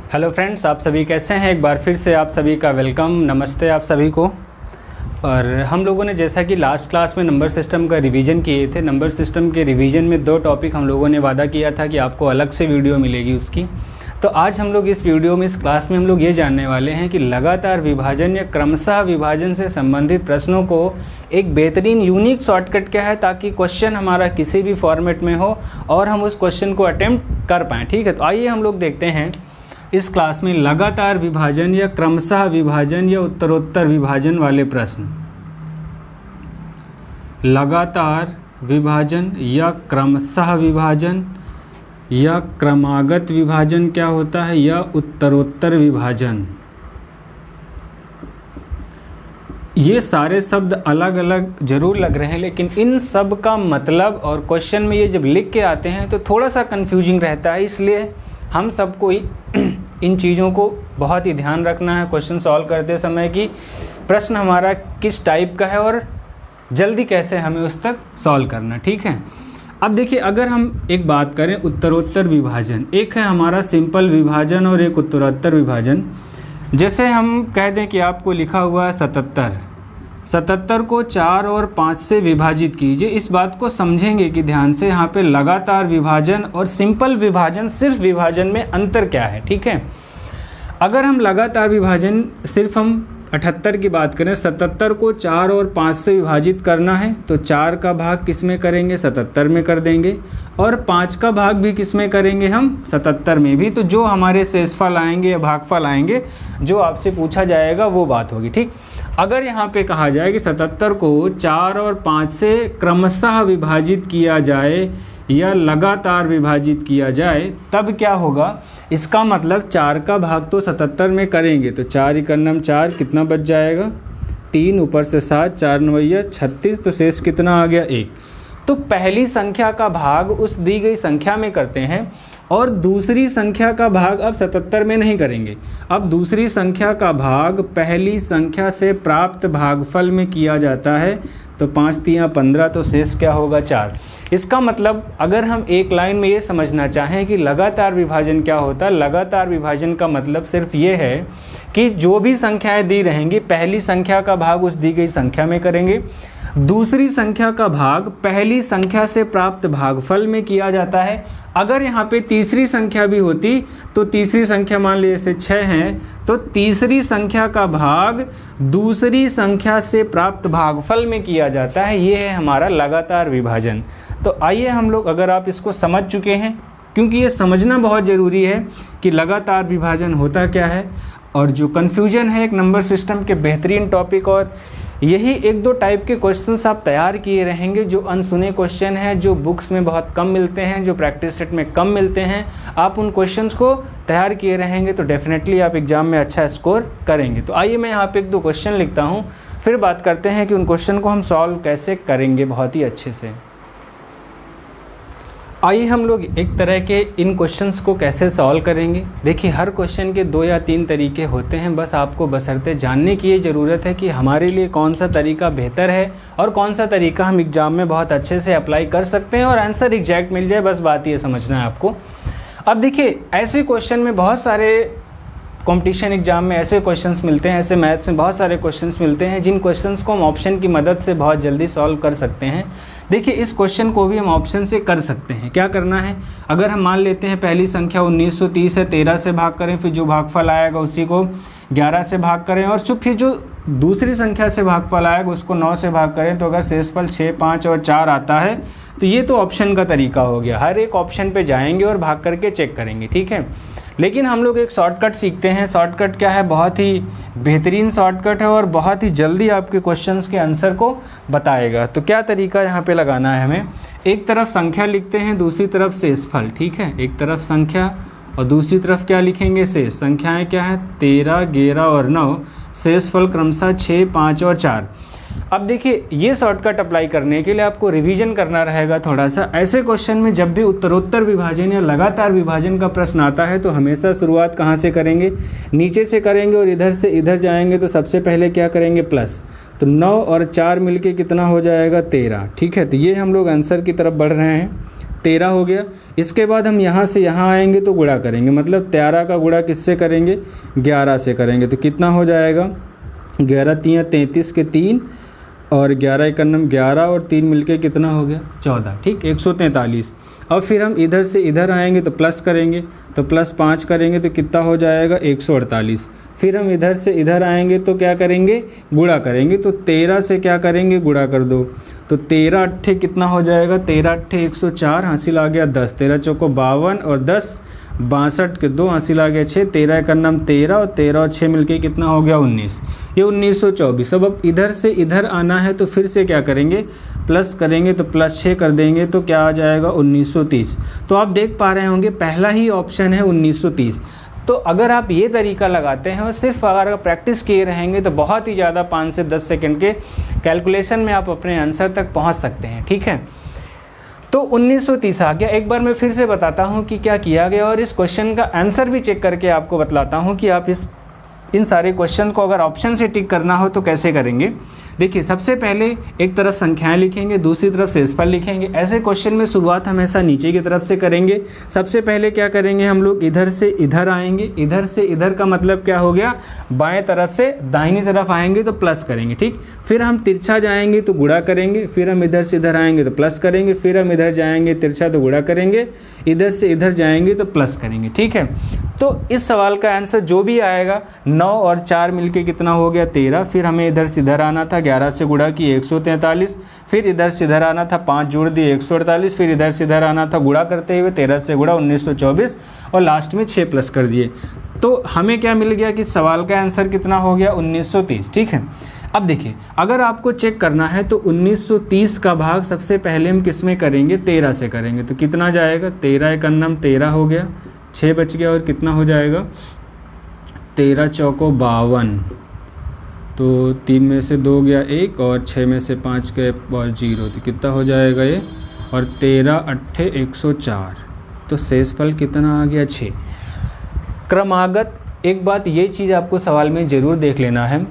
Hello friends, आप सभी कैसे हैं। एक बार फिर से आप सभी का वेलकम, नमस्ते आप सभी को। और हम लोगों ने जैसा कि लास्ट क्लास में नंबर सिस्टम का रिवीजन किए थे, नंबर सिस्टम के रिवीजन में 2 टॉपिक हम लोगों ने वादा किया था कि आपको अलग से वीडियो मिलेगी उसकी। तो आज हम लोग इस वीडियो में, इस क्लास में हम लोग ये जानने वाले हैं कि लगातार विभाजन या क्रमशः विभाजन से संबंधित प्रश्नों को एक बेहतरीन यूनिक शॉर्टकट क्या है, ताकि क्वेश्चन हमारा किसी भी फॉर्मेट में हो और हम उस क्वेश्चन को अटेम्प्ट कर पाएँ। ठीक है, तो आइए हम लोग देखते हैं इस क्लास में लगातार विभाजन या क्रमशः विभाजन या उत्तरोत्तर विभाजन वाले प्रश्न। लगातार विभाजन या क्रमशः विभाजन या क्रमागत विभाजन क्या होता है, या उत्तरोत्तर विभाजन। ये सारे शब्द अलग अलग जरूर लग रहे हैं, लेकिन इन सब का मतलब और क्वेश्चन में ये जब लिख के आते हैं तो थोड़ा सा कंफ्यूजिंग रहता है। इसलिए हम सबको इन चीज़ों को बहुत ही ध्यान रखना है क्वेश्चन सॉल्व करते समय, कि प्रश्न हमारा किस टाइप का है और जल्दी कैसे हमें उस तक सॉल्व करना। ठीक है, अब देखिए, अगर हम एक बात करें उत्तरोत्तर विभाजन, एक है हमारा सिंपल विभाजन और एक उत्तरोत्तर विभाजन। जैसे हम कह दें कि आपको लिखा हुआ है 77 को 4 और 5 से विभाजित कीजिए। इस बात को समझेंगे कि ध्यान से, यहाँ पे लगातार विभाजन और सिंपल विभाजन, सिर्फ विभाजन में अंतर क्या है। ठीक है, अगर हम लगातार विभाजन सिर्फ हम 78 की बात करें, 77 को 4 और 5 से विभाजित करना है तो 4 का भाग किस में करेंगे, 77 में कर देंगे, और 5 का भाग भी किस में करेंगे, हम 77 में भी। तो जो हमारे शेषफल आएंगे या भागफल आएंगे, जो आपसे पूछा जाएगा वो बात होगी। ठीक, अगर यहाँ पे कहा जाए कि 77 को 4 और 5 से क्रमशः विभाजित किया जाए या लगातार विभाजित किया जाए, तब क्या होगा। इसका मतलब 4 का भाग तो 77 में करेंगे तो 4 × 4 कितना बच जाएगा, 3 ऊपर से 7, 4 9 36, तो शेष कितना आ गया, 1। तो पहली संख्या का भाग उस दी गई संख्या में करते हैं और दूसरी संख्या का भाग अब 77 में नहीं करेंगे। अब दूसरी संख्या का भाग पहली संख्या से प्राप्त भागफल में किया जाता है। तो 5 × 15, तो शेष क्या होगा, 4। इसका मतलब अगर हम एक लाइन में ये समझना चाहें कि लगातार विभाजन क्या होता है, लगातार विभाजन का मतलब सिर्फ ये है कि जो भी संख्याएं दी रहेंगी, पहली संख्या का भाग उस दी गई संख्या में करेंगे, दूसरी संख्या का भाग पहली संख्या से प्राप्त भागफल में किया जाता है। अगर यहाँ पे तीसरी संख्या भी होती तो तीसरी संख्या मान लीजिए जैसे 6 हैं, तो तीसरी संख्या का भाग दूसरी संख्या से प्राप्त भागफल में किया जाता है। ये है हमारा लगातार विभाजन। तो आइए हम लोग, अगर आप इसको समझ चुके हैं, क्योंकि ये समझना बहुत ज़रूरी है कि लगातार विभाजन होता क्या है, और जो कन्फ्यूजन है एक नंबर सिस्टम के बेहतरीन टॉपिक, और यही 1-2 टाइप के क्वेश्चंस आप तैयार किए रहेंगे, जो अनसुने क्वेश्चन हैं, जो बुक्स में बहुत कम मिलते हैं, जो प्रैक्टिस सेट में कम मिलते हैं। आप उन क्वेश्चंस को तैयार किए रहेंगे तो डेफिनेटली आप एग्जाम में अच्छा स्कोर करेंगे। तो आइए मैं यहाँ पे 1-2 क्वेश्चन लिखता हूँ, फिर बात करते हैं कि उन क्वेश्चन को हम सॉल्व कैसे करेंगे बहुत ही अच्छे से। आइए हम लोग एक तरह के इन क्वेश्चंस को कैसे सॉल्व करेंगे। देखिए, हर क्वेश्चन के 2 या 3 तरीके होते हैं, बस आपको बशर्ते जानने की ये ज़रूरत है कि हमारे लिए कौन सा तरीका बेहतर है और कौन सा तरीका हम एग्ज़ाम में बहुत अच्छे से अप्लाई कर सकते हैं और आंसर एग्जैक्ट मिल जाए, बस बात ये समझना है आपको। अब देखिए, ऐसे क्वेश्चन में बहुत सारे कंपटीशन एग्जाम में ऐसे क्वेश्चंस मिलते हैं, ऐसे मैथ्स में बहुत सारे क्वेश्चंस मिलते हैं जिन क्वेश्चंस को हम ऑप्शन की मदद से बहुत जल्दी सॉल्व कर सकते हैं। देखिए, इस क्वेश्चन को भी हम ऑप्शन से कर सकते हैं। क्या करना है, अगर हम मान लेते हैं पहली संख्या 1930 है, 13 से भाग करें, फिर जो भागफल आएगा उसी को 11 से भाग करें, और फिर जो दूसरी संख्या से भागफल आएगा उसको 9 से भाग करें, तो अगर शेषफल 6, 5 और 4 आता है तो ये तो ऑप्शन का तरीका हो गया। हर एक ऑप्शन पे जाएंगे और भाग करके चेक करेंगे। ठीक है, लेकिन हम लोग एक शॉर्टकट सीखते हैं। शॉर्टकट क्या है, बहुत ही बेहतरीन शॉर्टकट है और बहुत ही जल्दी आपके क्वेश्चंस के आंसर को बताएगा। तो क्या तरीका यहाँ पे लगाना है, हमें एक तरफ संख्या लिखते हैं, दूसरी तरफ शेषफल। ठीक है, एक तरफ संख्या और दूसरी तरफ क्या लिखेंगे, शेष। संख्याएं क्या है, 13, 11 और 9, शेषफल क्रमशः 6, 5 और 4। अब देखिए, ये शॉर्टकट अप्लाई करने के लिए आपको रिवीजन करना रहेगा थोड़ा सा। ऐसे क्वेश्चन में जब भी उत्तरोत्तर विभाजन या लगातार विभाजन का प्रश्न आता है तो हमेशा शुरुआत कहाँ से करेंगे, नीचे से करेंगे, और इधर से इधर जाएंगे तो सबसे पहले क्या करेंगे, प्लस। तो 9 और 4 मिलके कितना हो जाएगा, 13। ठीक है, तो ये हम लोग आंसर की तरफ बढ़ रहे हैं। 13 हो गया। इसके बाद हम यहाँ से यहाँ आएंगे तो गुणा करेंगे, मतलब 13 का गुणा किससे करेंगे, 11 से करेंगे। तो कितना हो जाएगा, 11 तियाँ 33 के 3 और 11 एकन्नम 11 और 3 मिलके कितना हो गया, 14। ठीक, 143। अब फिर हम इधर से इधर आएंगे तो प्लस करेंगे, तो प्लस 5 करेंगे तो कितना हो जाएगा, 148। फिर हम इधर से इधर आएंगे तो क्या करेंगे, गुणा करेंगे। तो 13 से क्या करेंगे, गुणा कर दो। तो 13 अट्ठे कितना हो जाएगा, 13 अट्ठे 104, हासिल आ गया 10, 13 चौको 52 और 10 62 के 2, हासिल आ गया 6, 13 का नाम 13 और 13 और 6 मिलके कितना हो गया, 19। ये 1924। अब इधर से इधर आना है तो फिर से क्या करेंगे, प्लस करेंगे, तो प्लस 6 कर देंगे तो क्या आ जाएगा, 1930। तो आप देख पा रहे होंगे पहला ही ऑप्शन है 1930। तो अगर आप ये तरीका लगाते हैं और सिर्फ अगर प्रैक्टिस किए रहेंगे तो बहुत ही ज़्यादा 5 से 10 सेकंड के कैलकुलेशन में आप अपने आंसर तक पहुंच सकते हैं। ठीक है, तो 1930 आ गया। एक बार मैं फिर से बताता हूं कि क्या किया गया और इस क्वेश्चन का आंसर भी चेक करके आपको बतलाता हूं कि आप इन सारे क्वेश्चन को अगर ऑप्शन से टिक करना हो तो कैसे करेंगे। देखिए, सबसे पहले एक तरफ संख्याएं लिखेंगे, दूसरी तरफ शेषफल लिखेंगे। ऐसे क्वेश्चन में शुरुआत हमेशा नीचे की तरफ से करेंगे। सबसे पहले क्या करेंगे, हम लोग इधर से इधर आएंगे। इधर से इधर का मतलब क्या हो गया, बाएं तरफ से दाहिनी तरफ आएंगे तो प्लस करेंगे। ठीक, फिर हम तिरछा जाएंगे तो गुणा करेंगे। फिर हम इधर से इधर आएंगे तो प्लस करेंगे। फिर हम इधर जाएंगे तिरछा तो गुणा करेंगे। इधर से इधर जाएंगे तो प्लस करेंगे। ठीक है, तो इस सवाल का आंसर जो भी आएगा, 9 और 4 मिलके कितना हो गया, 13। फिर हमें इधर से इधर आना था, 11 से गुणा किए 143। फिर इधर से इधर आना था, 5 जोड़ दिए 148। फिर इधर से इधर आना था गुणा करते हुए, 13 से गुणा 1924 और लास्ट में 6 प्लस कर दिए। तो हमें क्या मिल गया कि सवाल का आंसर कितना हो गया, 1930। ठीक है, अब देखिए, अगर आपको चेक करना है तो 1930 का भाग सबसे पहले हम किस में करेंगे, 13 से करेंगे। तो कितना जाएगा, 13 एकन्नम 13 हो गया, 6 बच गया और कितना हो जाएगा, 13 चौको 52। तो 3 में से 2 गया 1 और 6 में से 5 गए और 0, तो कितना हो जाएगा ये, और 13 अट्ठे 104। तो शेषफल कितना आ गया, 6। क्रमागत, एक बात ये चीज़ आपको सवाल में ज़रूर देख लेना है,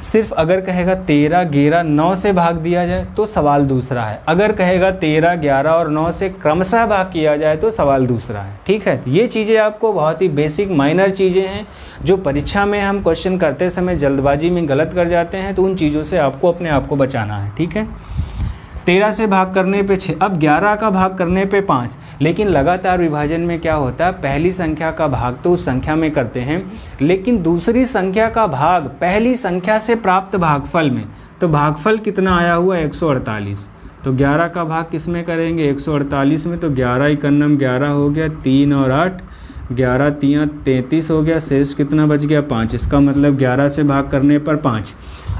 सिर्फ अगर कहेगा 13 11 9 से भाग दिया जाए तो सवाल दूसरा है। अगर कहेगा 13 11 और 9 से क्रमशः भाग किया जाए तो सवाल दूसरा है। ठीक है, ये चीज़ें आपको बहुत ही बेसिक माइनर चीज़ें हैं जो परीक्षा में हम क्वेश्चन करते समय जल्दबाजी में गलत कर जाते हैं, तो उन चीज़ों से आपको अपने आप को बचाना है। ठीक है, 13 से भाग करने पे 6, अब 11 का भाग करने पे 5। लेकिन लगातार विभाजन में क्या होता है, पहली संख्या का भाग तो उस संख्या में करते हैं, लेकिन दूसरी संख्या का भाग पहली संख्या से प्राप्त भागफल में। तो भागफल कितना आया हुआ, 148। तो 11 का भाग किस में करेंगे, 148 में। तो 11 एकन्नम 11 हो गया, 3 और 8, 11 तियाँ 33 हो गया, शेष कितना बच गया, 5। इसका मतलब 11 से भाग करने पर 5।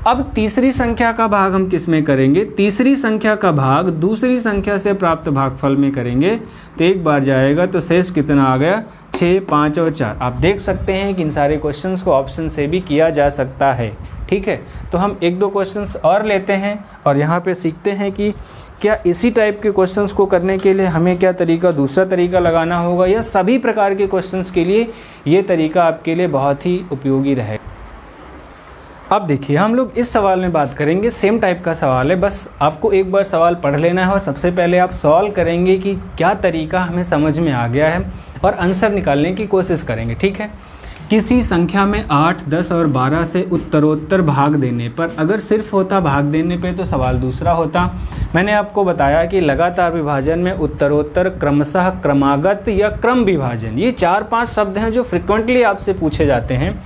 अब तीसरी संख्या का भाग हम किस में करेंगे, तीसरी संख्या का भाग दूसरी संख्या से प्राप्त भागफल में करेंगे। तो एक बार जाएगा तो शेष कितना आ गया, 6, 5 और 4। आप देख सकते हैं कि इन सारे क्वेश्चंस को ऑप्शन से भी किया जा सकता है। ठीक है, तो हम 1-2 क्वेश्चंस और लेते हैं और यहाँ पे सीखते हैं कि क्या इसी टाइप के क्वेश्चंस को करने के लिए हमें क्या तरीका, दूसरा तरीका लगाना होगा, या सभी प्रकार के क्वेश्चंस के लिए ये तरीका आपके लिए बहुत ही उपयोगी रहेगा। अब देखिए, हम लोग इस सवाल में बात करेंगे, सेम टाइप का सवाल है, बस आपको एक बार सवाल पढ़ लेना है और सबसे पहले आप सॉल्व करेंगे कि क्या तरीका हमें समझ में आ गया है और आंसर निकालने की कोशिश करेंगे। ठीक है, किसी संख्या में 8, 10 और 12 से उत्तरोत्तर भाग देने पर, अगर सिर्फ होता भाग देने पे तो सवाल दूसरा होता। मैंने आपको बताया कि लगातार विभाजन में उत्तरोत्तर, क्रमशः, क्रमागत या क्रम विभाजन, ये 4-5 शब्द हैं जो फ्रिक्वेंटली आपसे पूछे जाते हैं।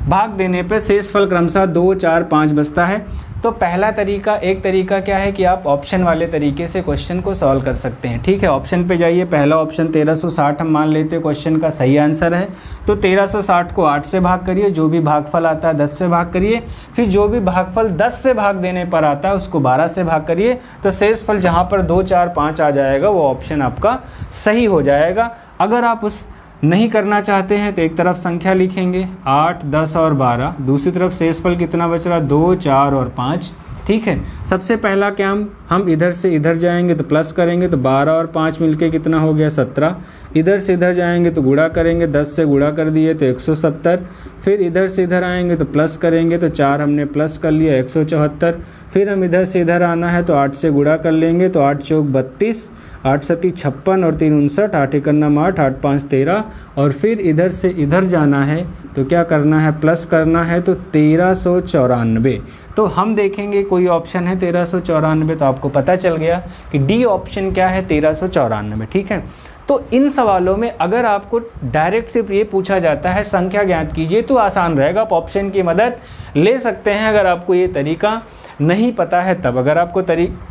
भाग देने पे शेषफल क्रमशः 2, 4, 5 बचता है। तो पहला तरीका, एक तरीका क्या है कि आप ऑप्शन वाले तरीके से क्वेश्चन को सॉल्व कर सकते हैं। ठीक है, ऑप्शन पे जाइए। पहला ऑप्शन 1360 हम मान लेते हैं क्वेश्चन का सही आंसर है। तो 1360 को 8 से भाग करिए, जो भी भागफल आता है 10 से भाग करिए। फिर जो भी भागफल 10 से भाग देने पर आता है उसको 12 से भाग करिए। तो शेषफल जहाँ पर 2, 4, 5 आ जाएगा वो ऑप्शन आपका सही हो जाएगा। अगर आप उस नहीं करना चाहते हैं तो एक तरफ संख्या लिखेंगे 8, 10 और 12, दूसरी तरफ शेषफल कितना बच रहा, 2, 4 और 5। ठीक है, सबसे पहला काम, हम इधर से इधर जाएंगे तो प्लस करेंगे, तो 12 और 5 मिलके कितना हो गया, 17। इधर से इधर जाएंगे तो गुणा करेंगे, 10 से गुणा कर दिए तो 170, फिर इधर से इधर आएंगे तो प्लस करेंगे तो 4 हमने प्लस कर लिया 174, फिर हम इधर से इधर आना है तो 8 से गुणा कर लेंगे तो 8 चौक 32, 8 सती 56 और 3 59, 8 एक अन्ना 8, 8 5 13, और फिर इधर से इधर जाना है तो क्या करना है, प्लस करना है तो 1394। तो हम देखेंगे कोई ऑप्शन है 1394, तो आपको पता चल गया कि डी ऑप्शन क्या है 1394, ठीक है। तो इन सवालों में अगर आपको डायरेक्ट सिर्फ ये पूछा जाता है संख्या ज्ञात कीजिए तो आसान रहेगा, आप ऑप्शन की मदद ले सकते हैं अगर आपको ये तरीका नहीं पता है तब। अगर आपको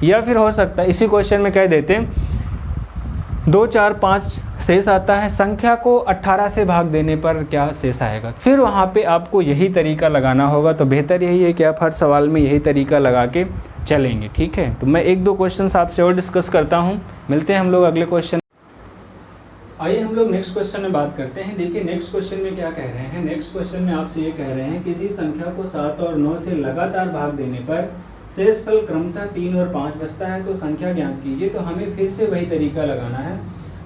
या फिर हो सकता है इसी क्वेश्चन में कह देते हैं 2 4 5 शेष आता है, संख्या को 18 से भाग देने पर क्या शेष आएगा, फिर वहाँ पे आपको यही तरीका लगाना होगा। तो बेहतर यही है कि आप हर सवाल में यही तरीका लगा के चलेंगे, ठीक है। तो मैं 1-2 क्वेश्चन आपसे और डिस्कस करता हूँ, मिलते हैं हम लोग अगले क्वेश्चन। आइए हम लोग नेक्स्ट क्वेश्चन में बात करते हैं। देखिए नेक्स्ट क्वेश्चन में क्या कह रहे हैं, नेक्स्ट क्वेश्चन में आपसे ये कह रहे हैं किसी संख्या को 7 और 9 से लगातार भाग देने पर शेषफल क्रमशः 3 और 5 बचता है, तो संख्या ज्ञात कीजिए। तो हमें फिर से वही तरीका लगाना है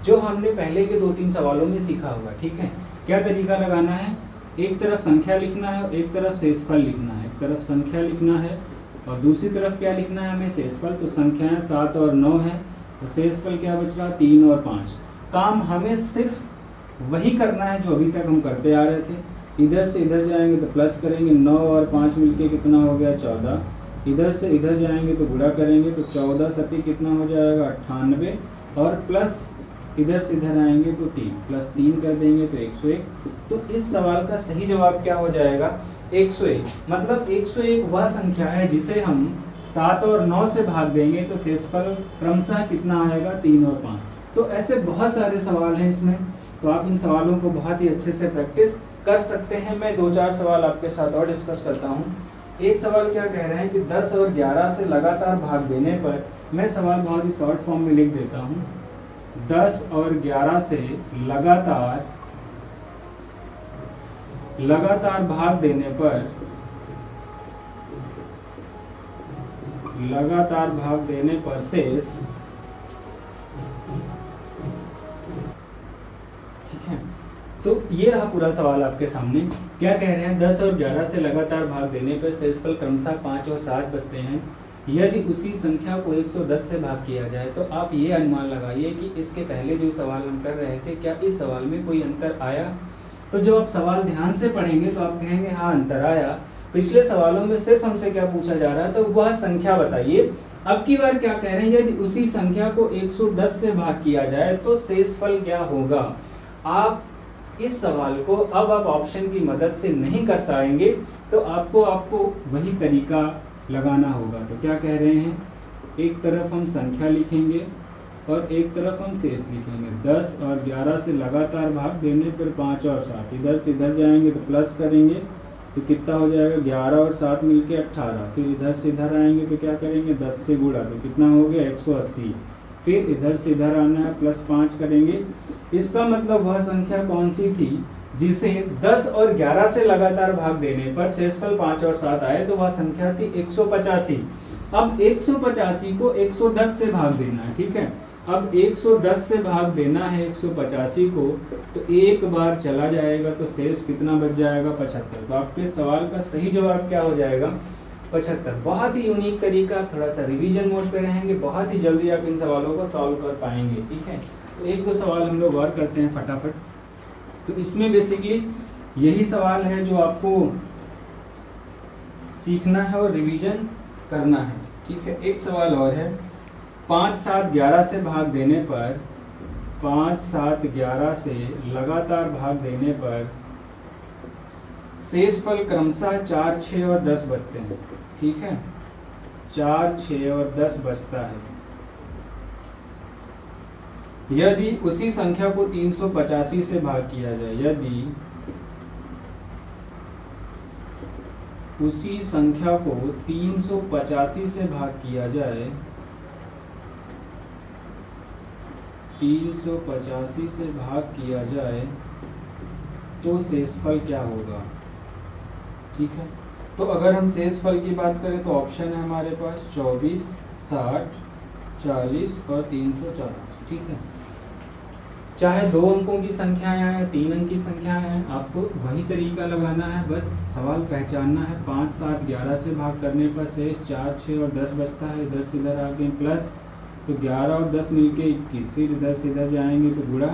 जो हमने पहले के 2-3 सवालों में सीखा हुआ, ठीक है। क्या तरीका लगाना है, एक तरफ संख्या लिखना है और एक तरफ शेषफल लिखना है। एक तरफ संख्या लिखना है और दूसरी तरफ क्या लिखना है हमें, शेषफल। तो संख्याएं 7 और 9 है, तो शेषफल क्या बच रहा, 3 और 5। काम हमें सिर्फ वही करना है जो अभी तक हम करते आ रहे थे। इधर से इधर जाएंगे तो प्लस करेंगे, 9 और 5 मिलके कितना हो गया, 14। इधर से इधर जाएंगे तो गुणा करेंगे तो 14 सती कितना हो जाएगा, 98, और प्लस इधर से इधर आएंगे तो 3, प्लस 3 कर देंगे तो 101। तो इस सवाल का सही जवाब क्या हो जाएगा, 101। मतलब 101 वह संख्या है जिसे हम 7 और 9 से भाग देंगे तो शेषफल क्रमशः कितना आएगा, 3 और 5। तो ऐसे बहुत सारे सवाल हैं इसमें, तो आप इन सवालों को बहुत ही अच्छे से प्रैक्टिस कर सकते हैं। मैं 2-4 सवाल आपके साथ और डिस्कस करता हूँ। एक सवाल क्या कह रहे हैं कि 10 और 11 से लगातार भाग देने पर, मैं सवाल बहुत ही शॉर्ट फॉर्म में लिख देता हूँ, 10 और 11 से लगातार भाग देने पर शेष, ठीक है। तो ये रहा पूरा सवाल आपके सामने। क्या कह रहे हैं, 10 और 11 से लगातार भाग देने पर शेषफल क्रमशः 5 और 7 बचते हैं। यदि उसी संख्या को 110 से भाग किया जाए, तो आप ये अनुमान लगाइए कि इसके पहले जो सवाल हम कर रहे थे क्या इस सवाल में कोई अंतर आया। तो जब आप सवाल ध्यान से पढ़ेंगे तो आप कहेंगे हाँ अंतर आया। पिछले सवालों में सिर्फ हमसे क्या पूछा जा रहा है, तो वह संख्या बताइए। अब की बार क्या कह रहे हैं, यदि उसी संख्या को 110 से भाग किया जाए तो शेषफल क्या होगा। आप इस सवाल को अब आप ऑप्शन की मदद से नहीं कर पाएंगे, तो आपको वही तरीका लगाना होगा। तो क्या कह रहे हैं, एक तरफ हम संख्या लिखेंगे और एक तरफ हम शेष लिखेंगे। 10 और 11 से लगातार भाग देने पर 5 और 7, इधर से इधर जाएंगे तो प्लस करेंगे तो कितना हो जाएगा, 11 और 7 मिलके 18। फिर इधर से इधर आएंगे तो क्या करेंगे, 10 से गुणा तो कितना हो गया, 180। फिर इधर से इधर आना है, प्लस 5 करेंगे। इसका मतलब वह संख्या कौन सी थी जिसे 10 और 11 से लगातार भाग देने पर शेषफल 5 और 7 आए, तो वह संख्या थी 185। अब 185 को 110 से भाग देना है, ठीक है। अब 110 से भाग देना है 185 को, तो एक बार चला जाएगा तो शेष कितना बच जाएगा, 75। तो आपके सवाल का सही जवाब क्या हो जाएगा, 75। बहुत ही यूनिक तरीका, थोड़ा सा रिवीजन मोड पे रहेंगे, बहुत ही जल्दी आप इन सवालों को सॉल्व कर पाएंगे, ठीक है। तो 1-2 सवाल हम लोग और करते हैं फटाफट। तो इसमें बेसिकली यही सवाल है जो आपको सीखना है और रिवीजन करना है, ठीक है। एक सवाल और है, 5 7 11 से भाग देने पर, 5 7 11 से लगातार भाग देने पर शेषफल क्रमशः 4 6 और 10 बचते हैं, ठीक है। 4 6 और 10 बचता है। यदि उसी संख्या को 385 से भाग किया जाए, यदि उसी संख्या को 385 से भाग किया जाए, 385 से भाग किया जाए तो शेषफल क्या होगा, ठीक है। तो अगर हम शेषफल की बात करें तो ऑप्शन है हमारे पास 24, 60, 40 और 384, ठीक है। चाहे 2 अंकों की संख्याएं हैं, 3 अंक की संख्याएं हैं, आपको वही तरीका लगाना है। बस सवाल पहचानना है। 5, 7, 11 से भाग करने पर शेष 4, 6 और 10 बचता है। इधर से इधर आ गए प्लस, तो 11 और 10 मिलके 21। फिर इधर से इधर जाएंगे तो गुणा,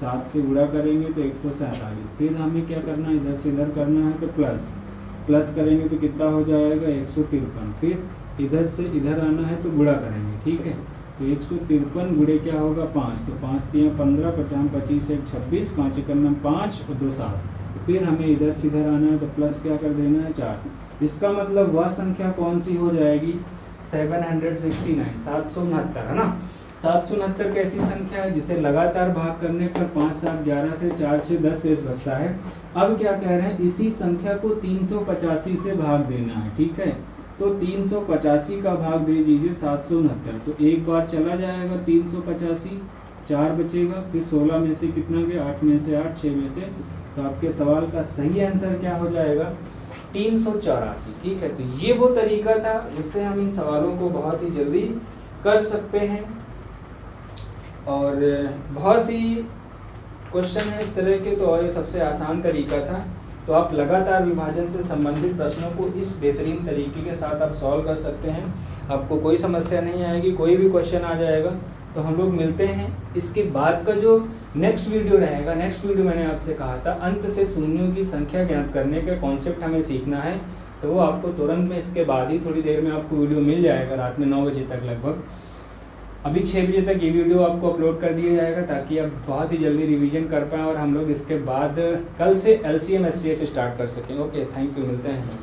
7 से गुणा करेंगे तो 147। फिर हमें क्या करना है, इधर से इधर करना है तो प्लस करेंगे तो कितना हो जाएगा 153। फिर इधर से इधर आना है तो गुणा करेंगे, ठीक है। तो 153 गुणे क्या होगा 5, तो 5 3 15, 50 25 1 26, 5 1 5 और 2 7। फिर हमें इधर से इधर आना है तो प्लस क्या कर देना है 4। इसका मतलब वह संख्या कौन सी हो जाएगी 769, 769 है ना। 769 कैसी संख्या है जिसे लगातार भाग करने पर 5, 7, 11 से 4, 6, 10 शेष बचता है। अब क्या कह रहे हैं, इसी संख्या को 385 से भाग देना है, ठीक है। तो 385 का भाग दे दीजिए 769, तो एक बार चला जाएगा 385, 4 बचेगा। फिर 16 में से कितना गया, 8 में से 8, 6 में से, तो आपके सवाल का सही आंसर क्या हो जाएगा 384, ठीक है। तो ये वो तरीका था जिससे हम इन सवालों को बहुत ही जल्दी कर सकते हैं और बहुत ही क्वेश्चन है इस तरह के, तो और ये सबसे आसान तरीका था। तो आप लगातार विभाजन से संबंधित प्रश्नों को इस बेहतरीन तरीके के साथ आप सॉल्व कर सकते हैं। आपको कोई समस्या नहीं आएगी, कोई भी क्वेश्चन आ जाएगा। तो हम लोग मिलते हैं इसके बाद का जो नेक्स्ट वीडियो रहेगा। नेक्स्ट वीडियो मैंने आपसे कहा था अंत से शून्यों की संख्या ज्ञात करने का कॉन्सेप्ट हमें सीखना है, तो वो आपको तुरंत में इसके बाद ही थोड़ी देर में आपको वीडियो मिल जाएगा, रात में 9 बजे तक लगभग। अभी 6 बजे तक ये वीडियो आपको अपलोड कर दिया जाएगा ताकि आप बहुत ही जल्दी रिवीजन कर पाएँ और हम लोग इसके बाद कल से LCM SCF स्टार्ट कर सकें। ओके, थैंक यू, मिलते हैं।